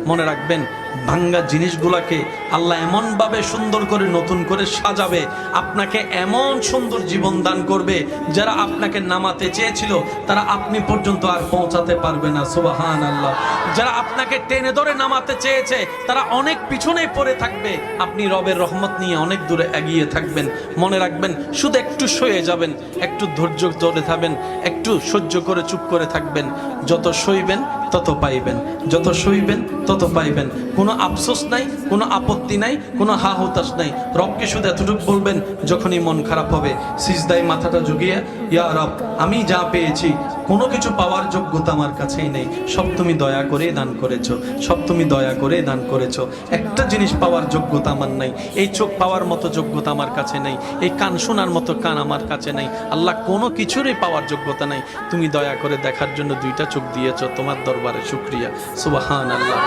মনে রাখবেন ভাঙ্গা জিনিসগুলোকে আল্লাহ এমনভাবে সুন্দর করে নতুন করে সাজাবে, আপনাকে এমন সুন্দর জীবন দান করবে, যারা আপনাকে নামাতে চেয়েছিল তারা আপনি পর্যন্ত আর পৌঁছাতে পারবে না। সুবহানাল্লাহ। যারা আপনাকে টেনে ধরে নামাতে চেয়েছে তারা অনেক পিছনে পড়ে থাকবে, আপনি রবের রহমত নিয়ে অনেক দূরে এগিয়ে থাকবেন। মনে রাখবেন, শুধু একটু সয়ে যাবেন, একটু ধৈর্য ধরে থাকবেন, একটু সহ্য করে চুপ করে থাকবেন। যত সইবেন তত পাইবেন, যত সইবেন তত পাইবেন। কোনো আফসোস নাই, কোনো আপত্তি নাই, কোনো হা হুতাশ নাই। রবকে শুধু এতটুকু বলবেন যখনই মন খারাপ হবে, সিজদায় মাথাটা ঝুঁকিয়ে, ইয়া রব, আমি যা পেয়েছি কোনো কিছু পাওয়ার যোগ্যতা আমার কাছেই নেই, সব তুমি দয়া করে দান করেছো, সব তুমি দয়া করে দান করেছো। একটা জিনিস পাওয়ার যোগ্যতা আমার নাই, এই চোখ পাওয়ার মতো যোগ্যতা আমার কাছে নেই, এই কান শোনার মতো কান আমার কাছে নেই। আল্লাহ, কোনো কিছুরই পাওয়ার যোগ্যতা নাই, তুমি দয়া করে দেখার জন্য দুইটা চোখ দিয়েছো, তোমার দরবারে শুকরিয়া। সুবহানাল্লাহ।